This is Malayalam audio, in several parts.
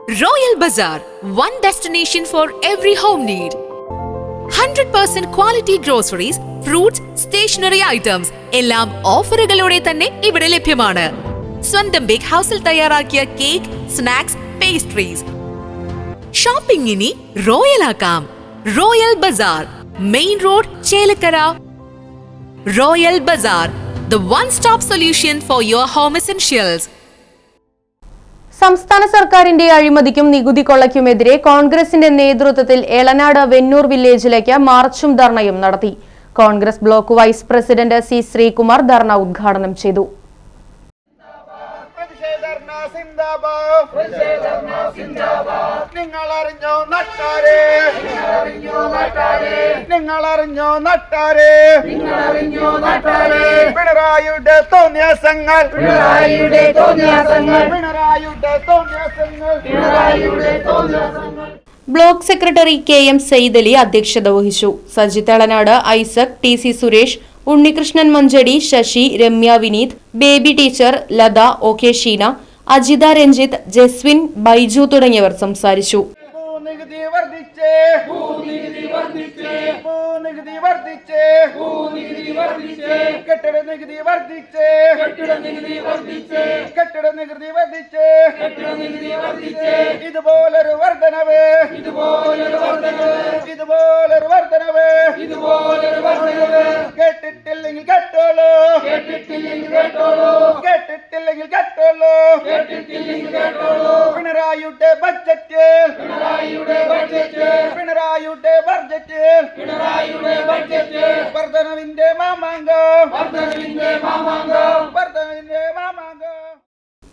Royal Bazaar, one destination for every home need. 100% quality groceries, fruits, stationery items എല്ലാം ഓഫറുകളോടെ തന്നെ ഇവിടെ ലഭ്യമാണ്. സ്വന്തം ബേക്ക് ഹൗസിൽ തയ്യാറാക്കിയ കേക്ക്, സ്നാക്സ്, പേസ്ട്രീസ്. ഷോപ്പിംഗ് ഇനി റോയൽ ആക്കാം. Royal Bazaar, main road, Chelakkara. Royal Bazaar, the one-stop solution for your home essentials. സംസ്ഥാന സർക്കാരിന്റെ അഴിമതിക്കും നികുതി കൊള്ളയ്ക്കുമെതിരെ കോൺഗ്രസിന്റെ നേതൃത്വത്തിൽ എളനാട് വെന്നൂർ വില്ലേജിലേക്ക് മാർച്ചും ധർണയും നടത്തി. Congress block vice president C Sreekumar dharna ഉദ്ഘാടനം ചെയ്തു. Block secretary K M Sayyid Ali അധ്യക്ഷത വഹിച്ചു. Sajith Elanad, Isaac, T C Suresh, Unnikrishnan Manchadi, Sasi, Ramya Vineeth, Baby teacher, Latha, O K Sheena, Ajitha Ranjith, Jaswin, Baiju തുടങ്ങിയവർ സംസാരിച്ചു. ഇതുപോലൊരു വർധനവ് കേട്ടിട്ടില്ലെങ്കിൽ കേട്ടോളൂ, കേട്ടിട്ടില്ലെങ്കിൽ കേട്ടോളൂ. പിണറായിയുടെ ബഡ്ജറ്റ്, പിണറായിയുടെ ബഡ്ജറ്റ് വർധനവിന്റെ മാമാങ്കം.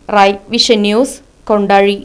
Right Vision News, Kondazhy.